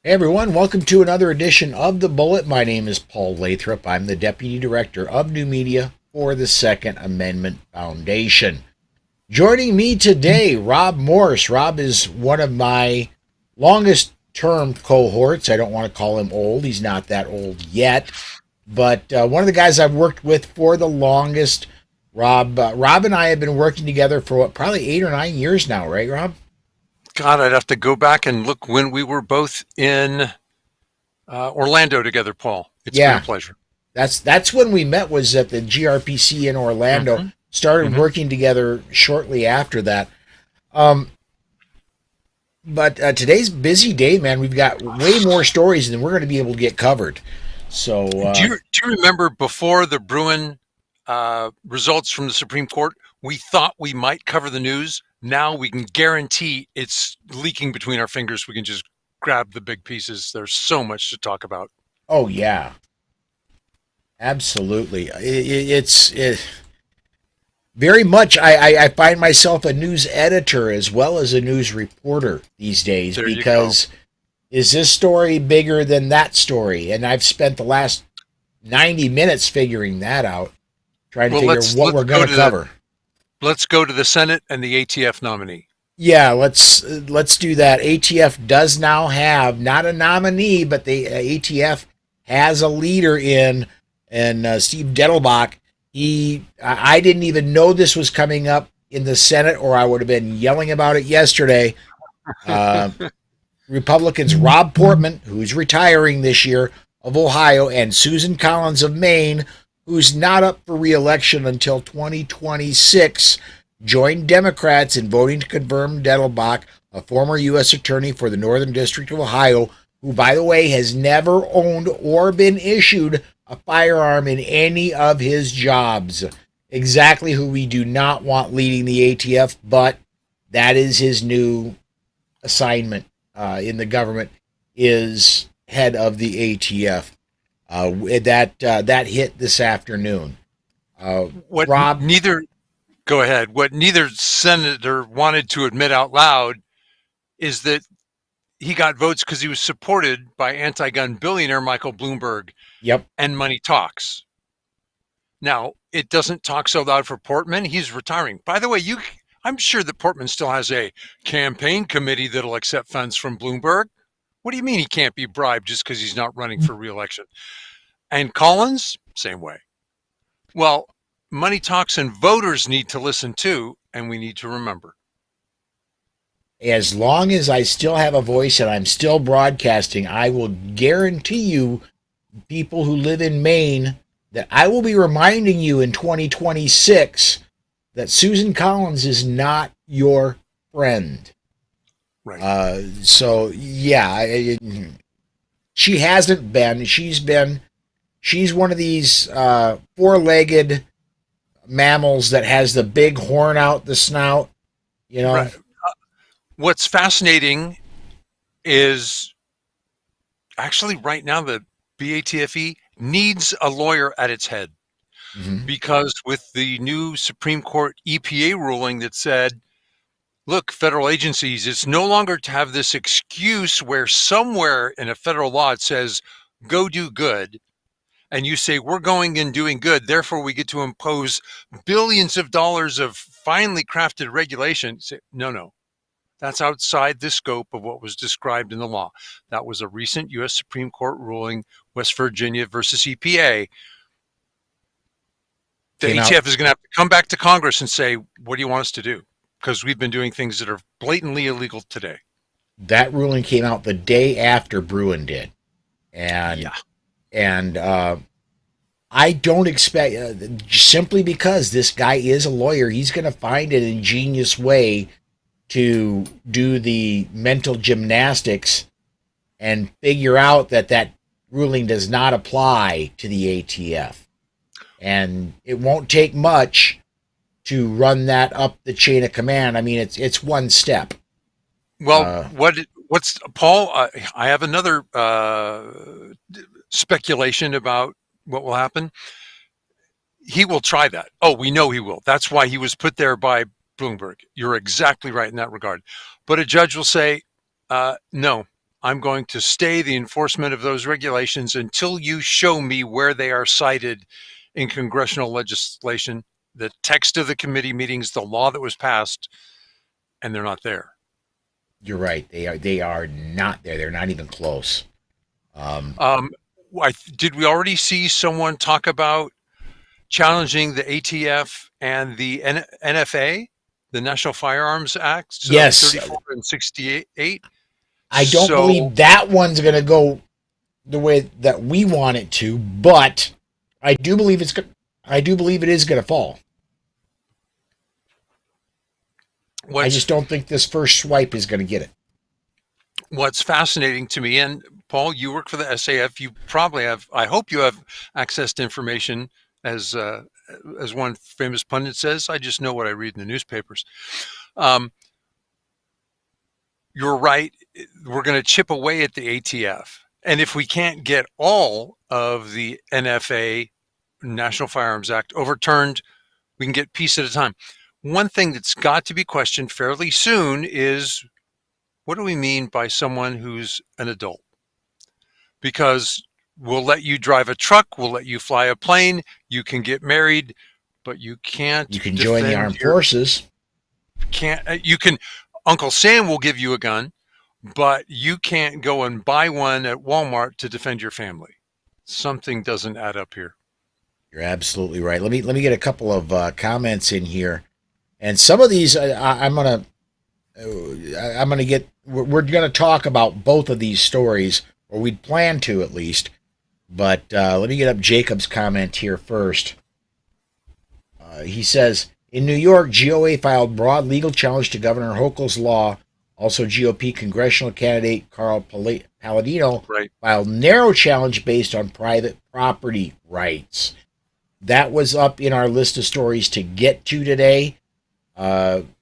Hey everyone, welcome to another edition of The Bullet. My name is Paul Lathrop. I'm the Deputy Director of New Media for the Second Amendment Foundation. Joining me today, Rob Morse. Rob is one of my longest term cohorts. I don't want to call him old. He's not that old yet, but one of the guys I've worked with for the longest. Rob and I have been working together for probably 8 or 9 years now, right, Rob? God, I'd have to go back and look when we were both in Orlando together, Paul. It's been a Yeah, pleasure. that's when we met, was at the GRPC in Orlando. hmm Started hmm working together shortly after that. Um, but today's busy day, man. We've got way more stories than we're going to be able to get covered. So Do you remember before the Bruin results from the Supreme Court, we thought we might cover the news. Now we can guarantee it's leaking between our fingers. We can just grab the big pieces. There's so much to talk about. oh yeah, absolutely. It's very much. I find myself a news editor as well as a news reporter these days There you go. because is this story bigger than that story? And I've spent the last 90 minutes figuring that out, trying to Well, figure let's what let's we're going go to to the cover. let's go to the Senate and the ATF nominee. Yeah, let's do that. ATF does now have not a nominee, but the ATF has a leader in, and Steve Dettelbach. I didn't even know this was coming up in the Senate, or I would have been yelling about it yesterday. Uh, Republicans Rob Portman, who's retiring this year, of Ohio, and Susan Collins of Maine, who's not up for re-election until 2026, joined Democrats in voting to confirm Dettelbach, a former U.S. attorney for the Northern District of Ohio, who, by the way, has never owned or been issued a firearm in any of his jobs. Exactly who we do not want leading the ATF, but that is his new assignment in the government, is head of the ATF. That hit this afternoon. What Rob, neither Go ahead. What neither senator wanted to admit out loud is that he got votes because he was supported by anti-gun billionaire Michael Bloomberg yep, and Money Talks. Now, it doesn't talk so loud for Portman. He's retiring. By the way, I'm sure that Portman still has a campaign committee that'll accept funds from Bloomberg. What do you mean he can't be bribed just because he's not running for reelection? And Collins, same way. Well, Money Talks and voters need to listen too, and we need to remember. as long as I still have a voice and I'm still broadcasting, I will guarantee you, people who live in Maine, that I will be reminding you in 2026 that Susan Collins is not your friend. Right. So yeah, she hasn't been. She's one of these four-legged mammals that has the big horn out the snout. You know. Right. What's fascinating is actually right now the BATFE needs a lawyer at its head Mhm. because with the new Supreme Court EPA ruling that said, look, federal agencies, it's no longer to have this excuse where somewhere in a federal law it says, go do good. And you say, we're going and doing good. Therefore, we get to impose billions of dollars of finely crafted regulation. Say, no, no, that's outside the scope of what was described in the law. That was a recent U.S. Supreme Court ruling, West Virginia versus EPA. The Came out ATF is going to have to come back to Congress and say, what do you want us to do? Because we've been doing things that are blatantly illegal today. That ruling came out the day after Bruin did, and Yeah. and I don't expect, simply because this guy is a lawyer, he's going to find an ingenious way to do the mental gymnastics and figure out that that ruling does not apply to the ATF. And it won't take much to run that up the chain of command. I mean, it's one step. Well, Uh, what's Paul? I have another speculation about what will happen. He will try that. Oh, we know he will. That's why he was put there by Bloomberg. You're exactly right in that regard. But a judge will say, no, I'm going to stay the enforcement of those regulations until you show me where they are cited in congressional legislation, the text of the committee meetings, the law that was passed, and they're not there. You're right. They are not there. They're not even close. Did we already see someone talk about challenging the ATF and the NFA, the National Firearms Acts of Yes. 34 and 68? I don't believe that one's going to go the way that we want it to, but I do believe it is going to fall. I just don't think this first swipe is going to get it. What's fascinating to me, and Paul, you work for the SAF, you probably have, I hope you have access to information, as one famous pundit says, I just know what I read in the newspapers. You're right, we're going to chip away at the ATF. And if we can't get all of the NFA, National Firearms Act, overturned, we can get piece at a time. One thing that's got to be questioned fairly soon is, what do we mean by someone who's an adult? Because we'll let you drive a truck, we'll let you fly a plane, you can get married, but you can't. You can join the armed forces. You can. Uncle Sam will give you a gun, but you can't go and buy one at Walmart to defend your family. Something doesn't add up here. You're absolutely right. Let me get a couple of comments in here, and some of these I'm gonna get. We're gonna talk about both of these stories, or we'd plan to at least. But let me get up Jacob's comment here first. He says, in New York, GOA filed broad legal challenge to Governor Hochul's law. Also, GOP congressional candidate Carl Palladino filed narrow challenge based on private property rights. That was up in our list of stories to get to today.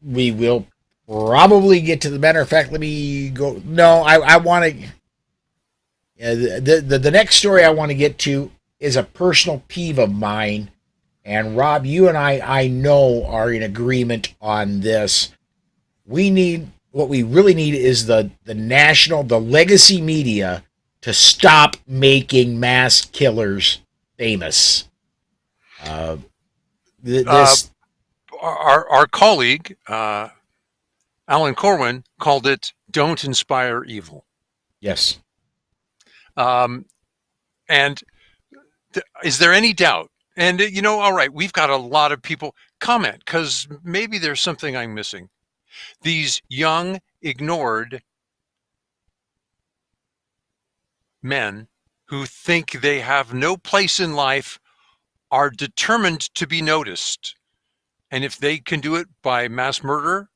We will probably get to the matter of fact. Let me go. No, I want to. The next story I want to get to is a personal peeve of mine. And Rob, you and I know are in agreement on this. What we really need is the legacy media to stop making mass killers famous. Our colleague, Alan Corwin, called it "Don't Inspire Evil." Yes. And is there any doubt? And, all right, we've got a lot of people comment because maybe there's something I'm missing. These young, ignored men who think they have no place in life are determined to be noticed. And if they can do it by mass murder,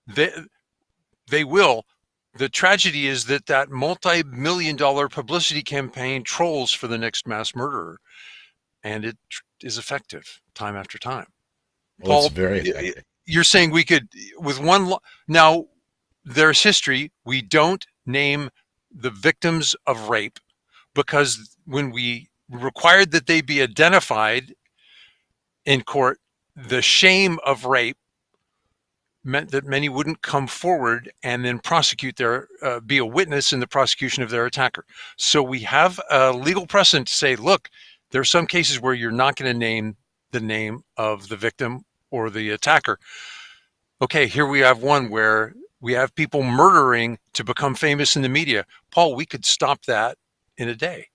they will. The tragedy is that multi-million-dollar publicity campaign trolls for the next mass murderer. And it is effective time after time. Well, Paul, it's very effective. You're saying we could, with one now, there's history. We don't name the victims of rape because when we required that they be identified in court, the shame of rape meant that many wouldn't come forward and then prosecute be a witness in the prosecution of their attacker. So we have a legal precedent to say, look, there are some cases where you're not going to name the name of the victim or the attacker. Okay, here we have one where we have people murdering to become famous in the media. Paul, we could stop that in a day.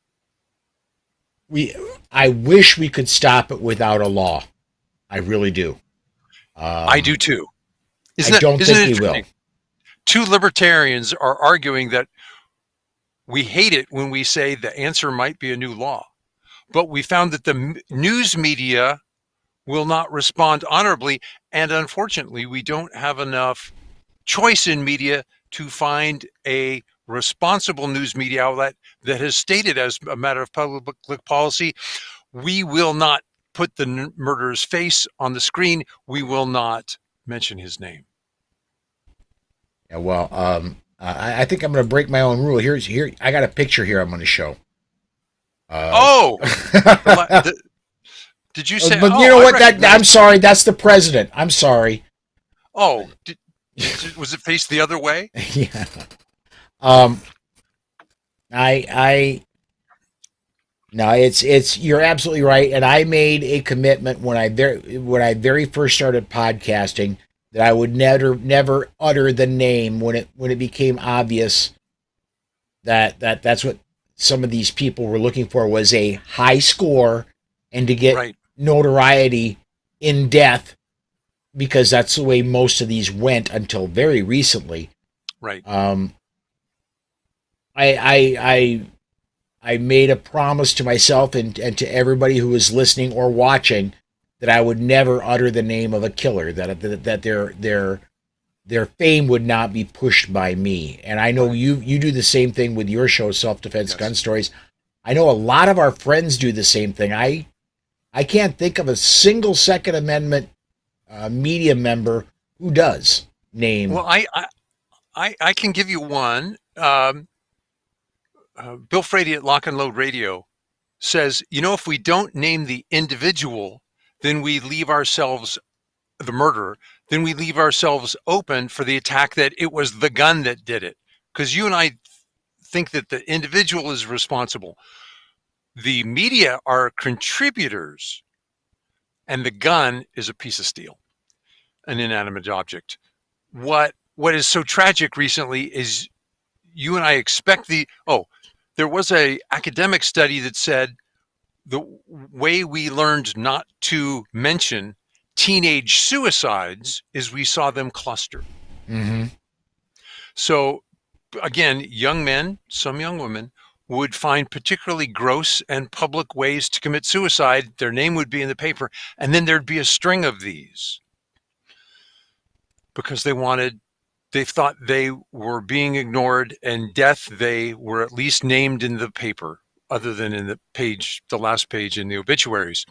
I wish we could stop it without a law. I really do. I do too. I don't think we will. Two libertarians are arguing that we hate it when we say the answer might be a new law. But we found that the news media will not respond honorably. And unfortunately, we don't have enough choice in media to find a responsible news media outlet that has stated as a matter of public policy, we will not put the murderer's face on the screen. We will not mention his name. Yeah, well, I think I'm going to break my own rule. Here, I got a picture here I'm going to show. Did you say? But you know what? I'm sorry. That's the president. I'm sorry. Oh, was it faced the other way? Yeah. I no, it's you're absolutely right. And I made a commitment when I very first started podcasting that I would never utter the name when it became obvious that's what some of these people were looking for, was a high score and to get Right, notoriety in death, because that's the way most of these went until very recently. right. Um, I made a promise to myself and to everybody who was listening or watching that I would never utter the name of a killer, that their fame would not be pushed by me. And I know Right. you do the same thing with your show, Self Defense Gun Yes. Stories. I know a lot of our friends do the same thing. I can't think of a single Second Amendment media member who does name. Well, I can give you one. Bill Frady at Lock and Load Radio says, if we don't name the individual, then we leave ourselves the murderer, then we leave ourselves open for the attack that it was the gun that did it. Because you and I think that the individual is responsible. The media are contributors, and the gun is a piece of steel, an inanimate object. What is so tragic recently is you and I expect there was a academic study that said the way we learned not to mention teenage suicides is we saw them cluster. Mm-hmm. So again, young men, some young women would find particularly gross and public ways to commit suicide. Their name would be in the paper, and then there'd be a string of these because they thought they were being ignored, and death, they were at least named in the paper, other than in the last page in the obituaries.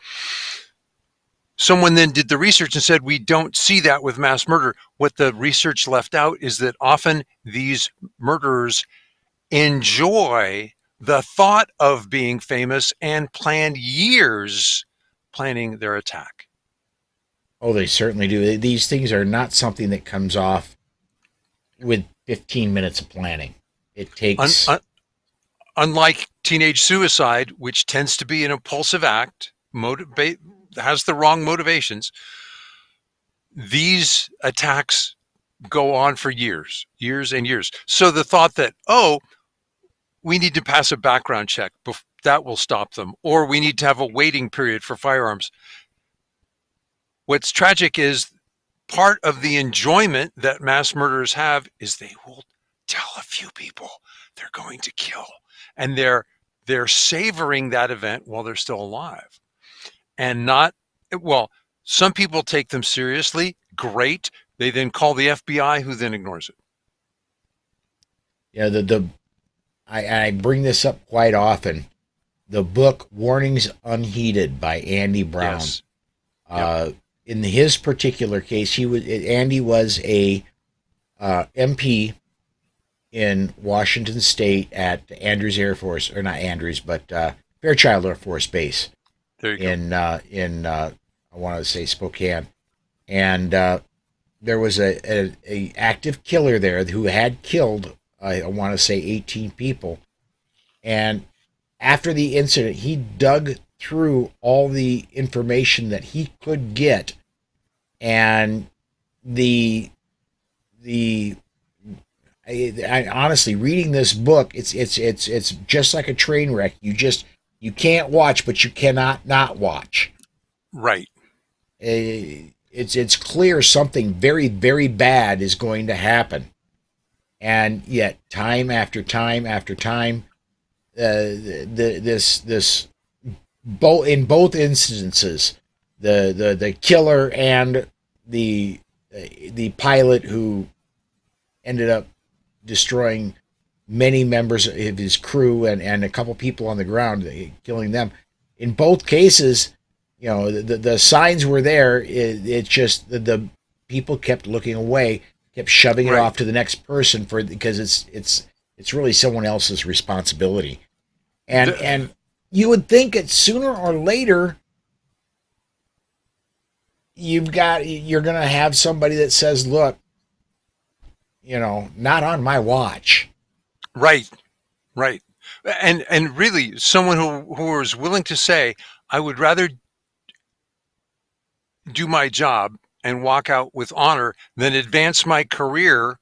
Someone then did the research and said, we don't see that with mass murder. What the research left out is that often these murderers enjoy the thought of being famous and planned years planning their attack. Oh, they certainly do. These things are not something that comes off with 15 minutes of planning. It Un- takes. un- Unlike teenage suicide, which tends to be an impulsive act, has the wrong motivations, these attacks go on for years, years and years. So the thought that, we need to pass a background check, that will stop them, or we need to have a waiting period for firearms. What's tragic is part of the enjoyment that mass murderers have is they will tell a few people they're going to kill, and they're savoring that event while they're still alive, and not well. Some people take them seriously. Great. They then call the FBI, who then ignores it. Yeah, I bring this up quite often. The book Warnings Unheeded by Andy Brown. Yes. Yep. Uh, in his particular case, Andy was a MP in Washington State at Andrews Air Force, or not Andrews, but Fairchild Air Force Base There you go. in I want to say Spokane, and there was a active killer there who had killed I want to say 18 people, and after the incident, he dug through all the information that he could get, and the I honestly, reading this book, it's just like a train wreck. You can't watch, but you cannot not watch. Right. It's clear something very bad is going to happen, and yet time after time after time, this both in both instances, the killer and the the pilot who ended up destroying many members of his crew and a couple people on the ground, killing them. In both cases, the signs were there. It's just the people kept looking away, kept shoving it Right. off to the next person because it's really someone else's responsibility. And you would think that sooner or later you're gonna have somebody that says, "Look, not on my watch." Right. Right. And really someone who was willing to say, I would rather do my job and walk out with honor than advance my career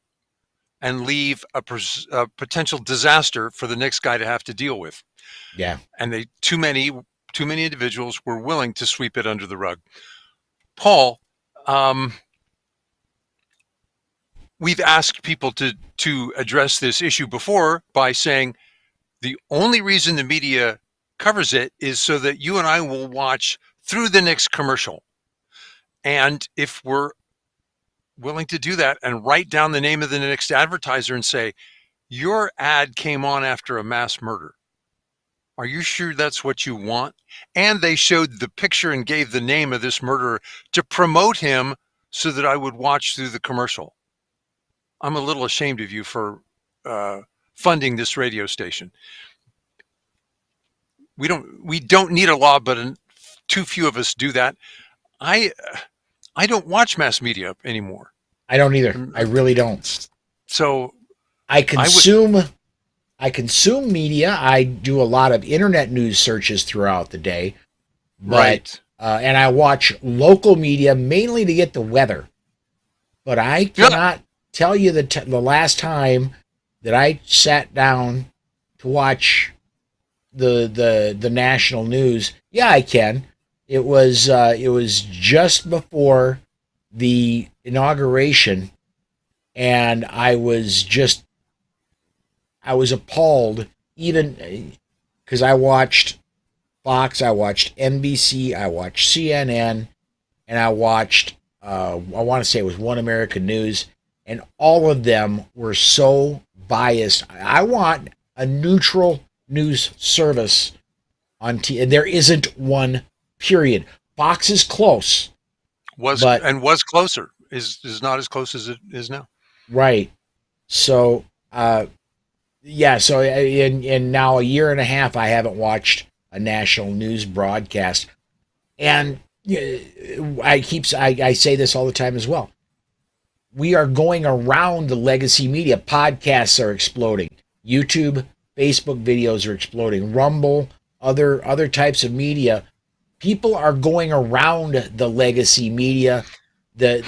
and leave a potential disaster for the next guy to have to deal with. Yeah. And too many individuals were willing to sweep it under the rug. Paul, we've asked people to address this issue before by saying the only reason the media covers it is so that you and I will watch through the next commercial. And if we're willing to do that and write down the name of the next advertiser and say, your ad came on after a mass murder, are you sure that's what you want? And they showed the picture and gave the name of this murderer to promote him so that I would watch through the commercial. I'm a little ashamed of you for funding this radio station. We don't need a law, but too few of us do that. I don't watch mass media anymore. I don't either. I really don't. So I consume media. I do a lot of internet news searches throughout the day. But, right. And I watch local media mainly to get the weather. But I cannot tell you the last time that I sat down to watch the national news. Yeah, I can. It was just before the inauguration, and I was appalled, even because I watched Fox, I watched NBC, I watched CNN, and I watched I want to say it was One American News, and all of them were so biased. I want a neutral news service on TV, and there isn't one. Period. Fox is close. Was closer. Is not as close as it is now. Right. So, yeah. So, in now a year and a half, I haven't watched a national news broadcast, and I say this all the time as well. We are going around the legacy media. Podcasts are exploding. YouTube, Facebook videos are exploding. Rumble, other types of media. People are going around the legacy media. The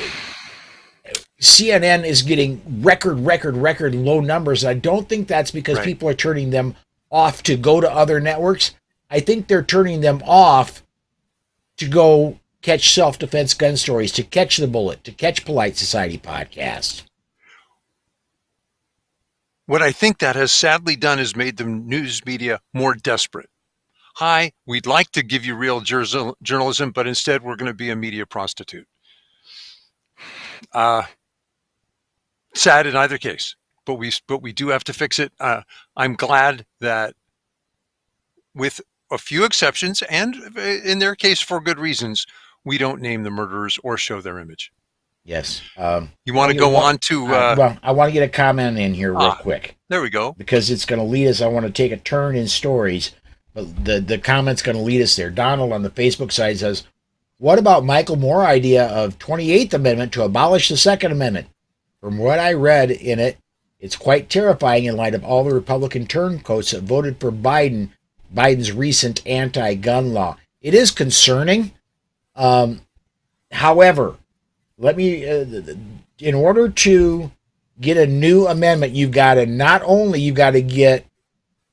CNN is getting record low numbers. I don't think that's because people are turning them off to go to other networks. I think they're turning them off to go catch self-defense gun stories, to catch The Bullet, to catch Polite Society podcasts. What I think that has sadly done is made the news media more desperate. Hi, we'd like to give you real journalism, but instead we're going to be a media prostitute. Sad in either case, but we do have to fix it. I'm glad that, with a few exceptions, and in their case for good reasons, we don't name the murderers or show their image. Yes. You want to go on to... well, I want to get a comment in here real quick. There we go. Because it's going to lead us. I want to take a turn in stories. But the comment's going to lead us there. Donald on the Facebook side says, what about Michael Moore's idea of 28th Amendment to abolish the Second Amendment? From what I read in it, it's quite terrifying in light of all the Republican turncoats that voted for Biden's recent anti-gun law. It is concerning. However, let me, in order to get a new amendment, you've got to get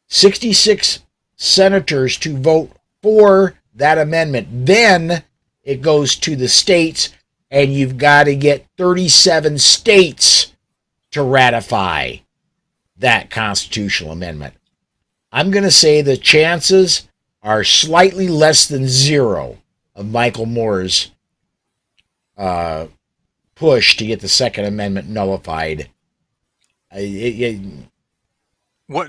66 senators to vote for that amendment. Then it goes to the states, and you've got to get 37 states to ratify that constitutional amendment. I'm going to say the chances are slightly less than zero of Michael Moore's push to get the Second Amendment nullified. Well,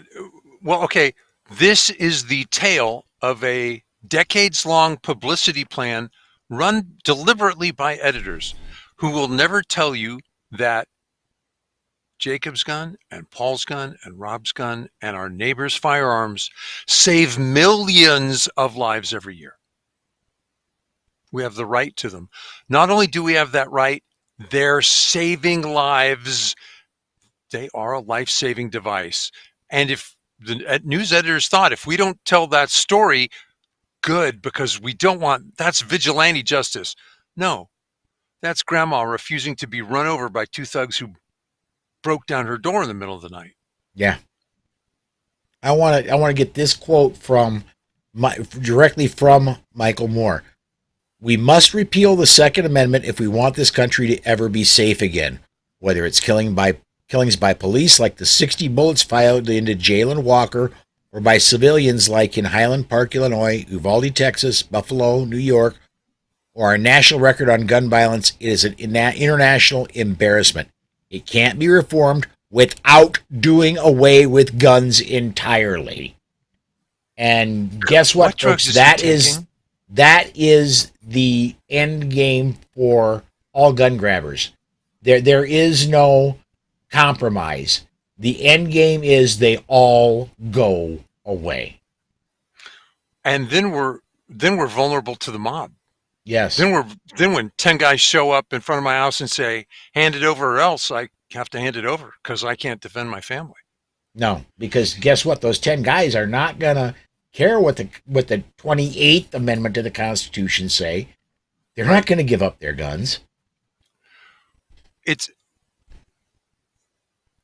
okay. This is the tale of a decades-long publicity plan run deliberately by editors who will never tell you that Jacob's gun and Paul's gun and Rob's gun and our neighbors' firearms save millions of lives every year. We have the right to them. Not only do we have that right, they're saving lives. They are a life-saving device. And if the news editors thought, if we don't tell that story, good, because we don't want, that's vigilante justice. No, that's grandma refusing to be run over by two thugs who broke down her door in the middle of the night. Yeah. I want to get this quote directly from Michael Moore. We must repeal the Second Amendment if we want this country to ever be safe again, whether it's killings by police like the 60 bullets fired into Jalen Walker, or by civilians like in Highland Park, Illinois, Uvalde, Texas, Buffalo, New York, or our national record on gun violence. It is an international embarrassment. It can't be reformed without doing away with guns entirely. And guess what, folks? That is the end game for all gun grabbers. There is no compromise. The end game is they all go away. And then we're vulnerable to the mob. Yes. Then when 10 guys show up in front of my house and say, hand it over or else, I have to hand it over because I can't defend my family. No, because guess what? Those 10 guys are not going to care what the 28th Amendment to the Constitution say. They're not going to give up their guns.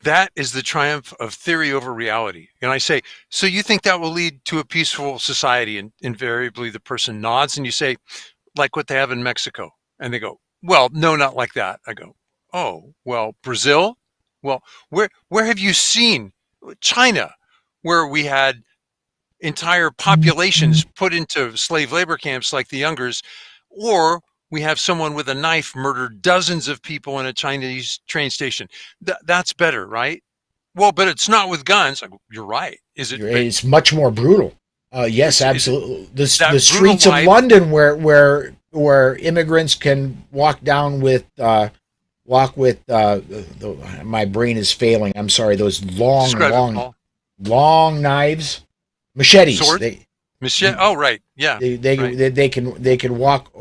That is the triumph of theory over reality. And I say, so you think that will lead to a peaceful society? And invariably the person nods and you say, like what they have in Mexico. And they go, well, no, not like that. I go, oh, well, Brazil? Well, where have you seen China, where we had entire populations put into slave labor camps like the Youngers, or we have someone with a knife murder dozens of people in a Chinese train station. That's better, right? Well, but it's not with guns. You're right. Is it? It's much more brutal. Yes, absolutely. The streets of London, where immigrants can walk down with my brain is failing. I'm sorry. Those long knives, machetes. Sword? Machete. Oh, right. Yeah. They can walk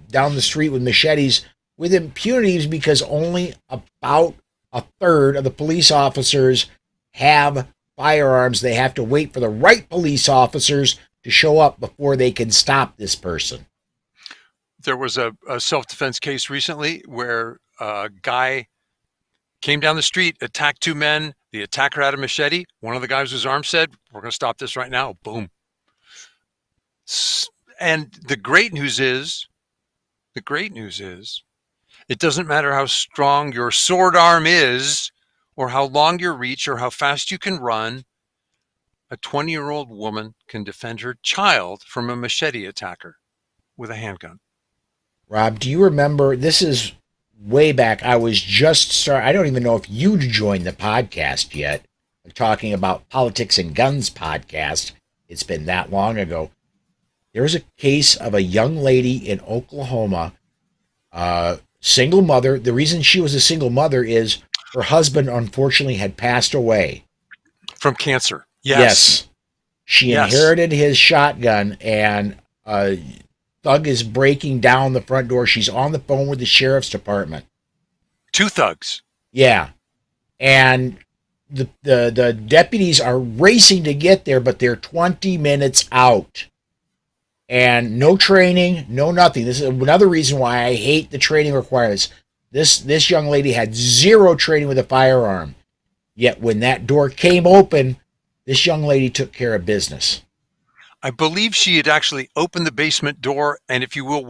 down the street with machetes with impunity because only about a third of the police officers have firearms. They have to wait for the right police officers to show up before they can stop this person. There was a self-defense case recently where a guy came down the street, attacked two men. The attacker had a machete. One of the guys was armed, said, we're going to stop this right now. Boom. And the great news is, it doesn't matter how strong your sword arm is, or how long your reach, or how fast you can run. A 20-year-old woman can defend her child from a machete attacker with a handgun. Rob, do you remember, this is way back, I don't even know if you joined the podcast yet, talking about Politics and Guns podcast. It's been that long ago. There was a case of a young lady in Oklahoma, single mother. The reason she was a single mother is her husband, unfortunately, had passed away. From cancer. Yes. She inherited his shotgun, and a thug is breaking down the front door. She's on the phone with the sheriff's department. Two thugs. Yeah. And the deputies are racing to get there, but they're 20 minutes out. And no training, no nothing. This is another reason why I hate the training requirements. This young lady had zero training with a firearm. Yet when that door came open, this young lady took care of business. I believe she had actually opened the basement door and, if you will,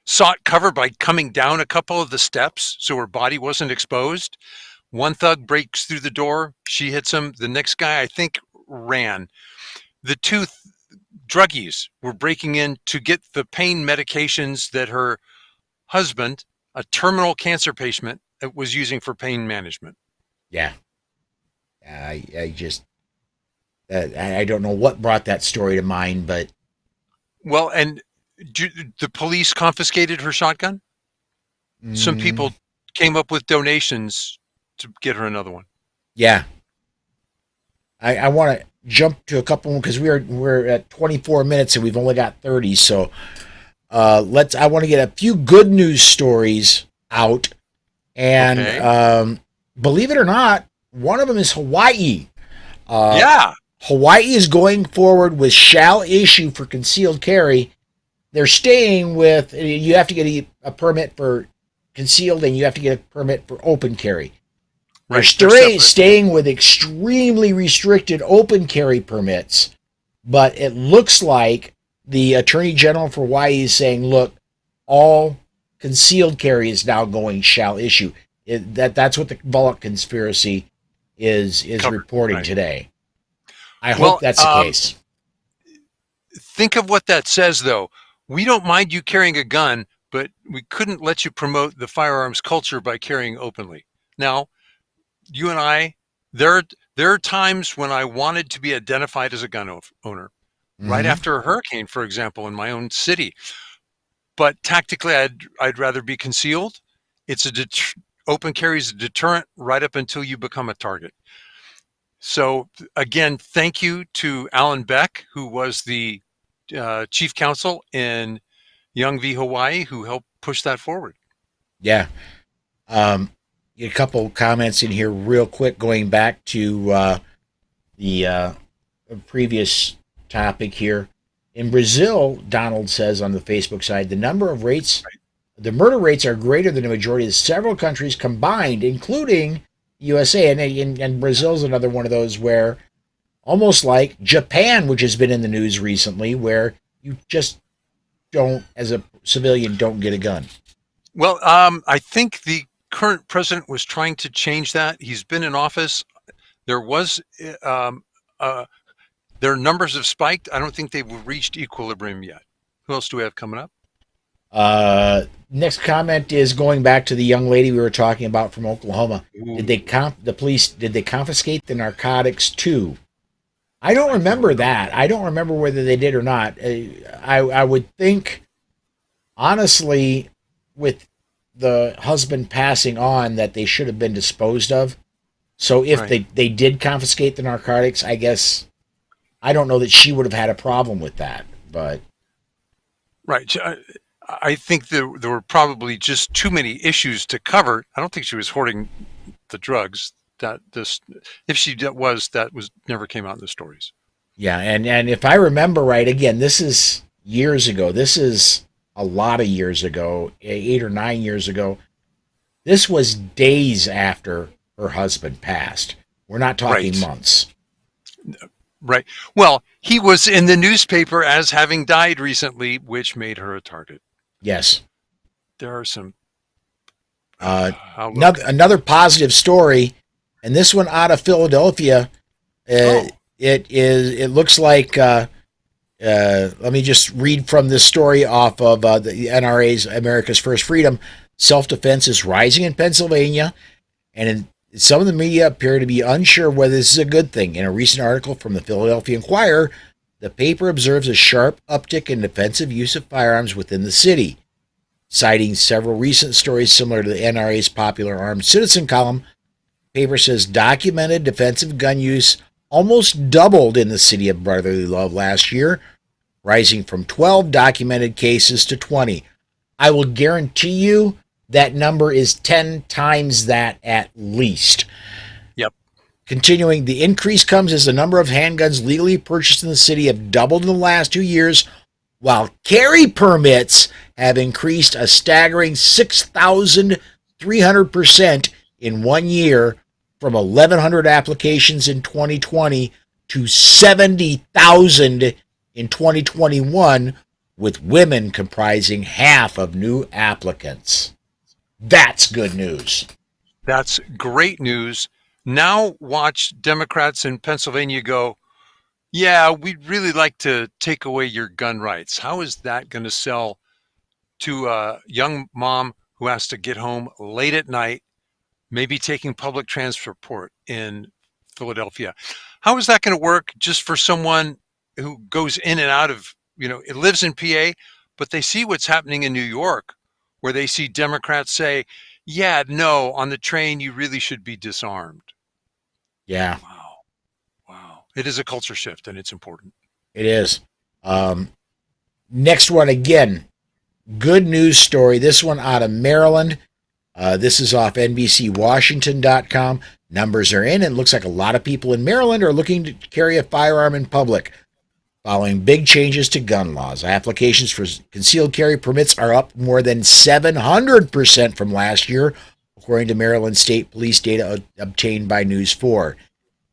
sought cover by coming down a couple of the steps so her body wasn't exposed. One thug breaks through the door. She hits him. The next guy, I think, ran. The two druggies were breaking in to get the pain medications that her husband, a terminal cancer patient, was using for pain management. Yeah. I don't know what brought that story to mind, but... Well, and the police confiscated her shotgun? Some people came up with donations to get her another one. Yeah. I want to jump to a couple because we're at 24 minutes and we've only got 30. So I want to get a few good news stories out. And believe it or not, one of them is Hawaii. Yeah. Hawaii is going forward with shall issue for concealed carry. They're staying with, you have to get a permit for concealed and you have to get a permit for open carry. They're Right. They're separate. staying with extremely restricted open carry permits, but it looks like the Attorney General for Hawaii is saying, look, all concealed carry is now going shall issue. That's what the Volokh conspiracy is Covered. reporting Right. today. I Well, hope that's the case. think of what that says, though. We don't mind you carrying a gun, but we couldn't let you promote the firearms culture by carrying openly. Now, you and I, there are times when I wanted to be identified as a gun owner. Right Mm-hmm. after a hurricane, for example, in my own city. But tactically, I'd rather be concealed. It's open carry is a deterrent right up until you become a target. So again, thank you to Alan Beck, who was the chief counsel in Young v. Hawaii, who helped push that forward. Yeah. A couple comments in here real quick, going back to the previous topic here. In Brazil, Donald says on the Facebook side, the murder rates are greater than the majority of several countries combined, including USA. And Brazil's another one of those where, almost like Japan, which has been in the news recently, where you just don't, as a civilian, don't get a gun. Well, I think the current president was trying to change that. He's been in office. Their numbers have spiked. I don't think they've reached equilibrium yet. Who else do we have coming up? Next comment is going back to the young lady we were talking about from Oklahoma. Ooh. Did they confiscate the narcotics too? I don't remember that. I don't remember whether they did or not. I would think, honestly, with the husband passing on, that they should have been disposed of. So if Right. they did confiscate the narcotics, I guess, I don't know that she would have had a problem with that. But Right. I think there were probably just too many issues to cover. I don't think she was hoarding the drugs. If she was, that was never came out in the stories. yeah, and if I remember right, again, this is years ago. This is a lot of years ago, 8 or 9 years ago. This was days after her husband passed. We're not talking Right. months. Right. Well, he was in the newspaper as having died recently, which made her a target. Yes. There are some. Another positive story, and this one out of Philadelphia. It looks like. Let me just read from this story off of the NRA's America's First Freedom. Self-defense is rising in Pennsylvania, and some of the media appear to be unsure whether this is a good thing. In a recent article from the Philadelphia Inquirer, the paper observes a sharp uptick in defensive use of firearms within the city. Citing several recent stories similar to the NRA's popular Armed Citizen column, the paper says documented defensive gun use almost doubled in the city of brotherly love last year, rising from 12 documented cases to 20. I will guarantee you that number is 10 times that at least. Yep. Continuing, the increase comes as the number of handguns legally purchased in the city have doubled in the last 2 years, while carry permits have increased a staggering 6,300% in 1 year, from 1,100 applications in 2020 to 70,000 in 2021, with women comprising half of new applicants. That's good news. That's great news. Now watch Democrats in Pennsylvania go, yeah, we'd really like to take away your gun rights. How is that going to sell to a young mom who has to get home late at night, maybe taking public transport in Philadelphia? How is that going to work just for someone who goes in and out of, it lives in PA, but they see what's happening in New York, where they see Democrats say, yeah, no, on the train, you really should be disarmed. Yeah. Wow. It is a culture shift, and it's important. It is. Next one, again, good news story. This one out of Maryland. This is off NBCWashington.com. Numbers are in, and it looks like a lot of people in Maryland are looking to carry a firearm in public following big changes to gun laws. Applications for concealed carry permits are up more than 700% from last year, according to Maryland State Police data obtained by News 4.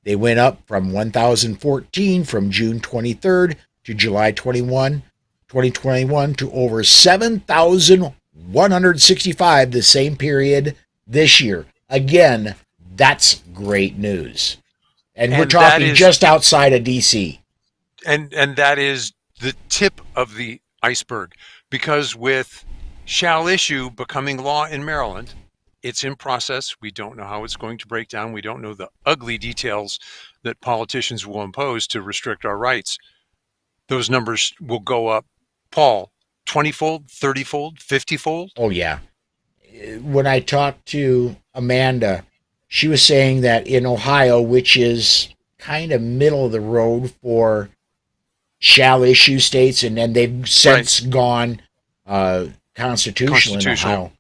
They went up from 1,014 from June 23rd to July 2021 to over 7,165 the same period this year. Again, that's great news. And we're talking just outside of D.C. And that is the tip of the iceberg, because with shall issue becoming law in Maryland, it's in process. We don't know how it's going to break down. We don't know the ugly details that politicians will impose to restrict our rights. Those numbers will go up, Paul, 20-fold, 30-fold, 50-fold. Oh, yeah. When I talked to Amanda, she was saying that in Ohio, which is kind of middle of the road for shall issue states, and then they've since gone constitutional in Ohio.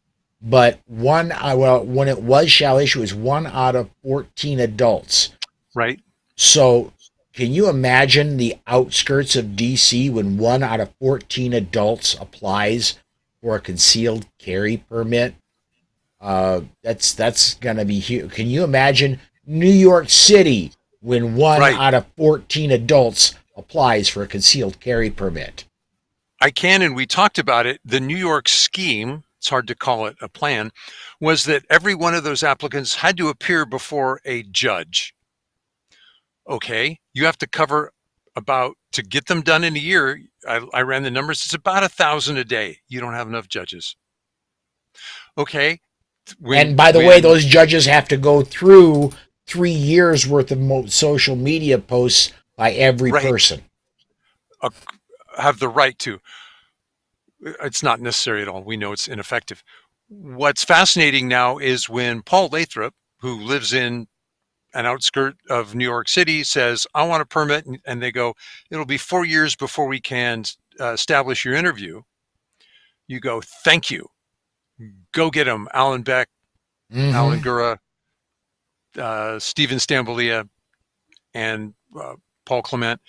But when it was shall issue, it was 1 out of 14 adults. Right. So can you imagine the outskirts of D.C. when 1 out of 14 adults applies for a concealed carry permit? That's going to be huge. Can you imagine New York City when 1 out of 14 adults applies for a concealed carry permit? I can, and we talked about it. The New York scheme, it's hard to call it a plan, was that every one of those applicants had to appear before a judge. Okay, you have to cover to get them done in a year. I ran the numbers. It's about 1,000 a day. You don't have enough judges. Okay. And by the way, those judges have to go through 3 years worth of social media posts by every person. Have the right to. It's not necessary at all. We know it's ineffective. What's fascinating now is when Paul Lathrop, who lives in an outskirt of New York City, says, I want a permit, and they go, it'll be 4 years before we can establish your interview. You go, thank you. Go get him. Alan Beck, Alan Gura, Stephen Stambolia, and Paul Clement.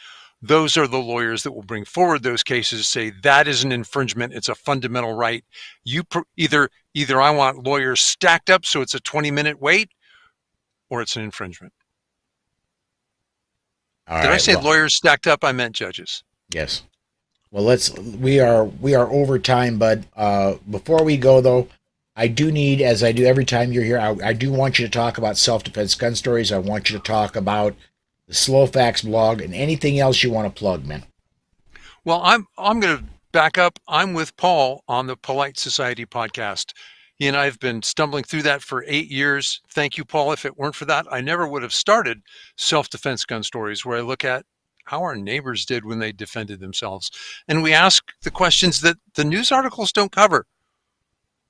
Those are the lawyers that will bring forward those cases, say that is an infringement. It's a fundamental right. You either I want lawyers stacked up so it's a 20-minute wait, or it's an infringement. Did I say lawyers stacked up? I meant judges. Yes. Well, we are over time, bud. Before we go, though, I do need, as I do every time you're here, I do want you to talk about self-defense gun stories. I want you to talk about the Slow Facts blog and anything else you want to plug, man. Well, I'm going to back up. I'm with Paul on the Polite Society podcast. He and I have been stumbling through that for 8 years. Thank you, Paul. If it weren't for that, I never would have started Self-Defense Gun Stories, where I look at how our neighbors did when they defended themselves. And we ask the questions that the news articles don't cover.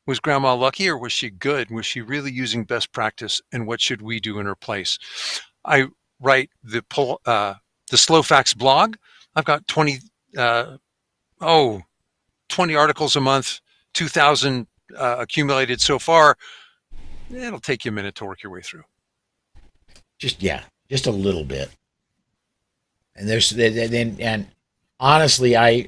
Was Grandma lucky, or was she good? Was she really using best practice? And what should we do in her place? I write the Slow Facts blog. I've got 20 articles a month, 2,000 accumulated so far. It'll take you a minute to work your way through. Just a little bit. And and honestly, I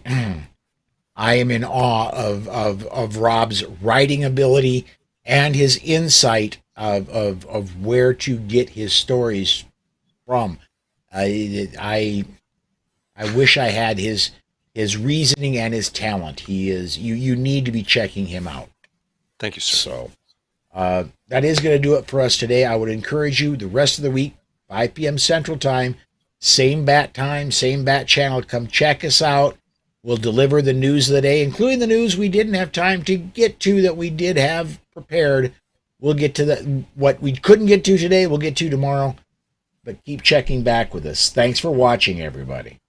am in awe of Rob's writing ability and his insight of where to get his stories from. I wish I had his reasoning and his talent. He is you need to be checking him out. Thank you, sir. So that is going to do it for us today. I would encourage you the rest of the week, 5 p.m. Central Time, same bat time, same bat channel. Come check us out. We'll deliver the news of the day, including the news we didn't have time to get to that we did have prepared. We'll get to what we couldn't get to today, we'll get to tomorrow. But keep checking back with us. Thanks for watching, everybody.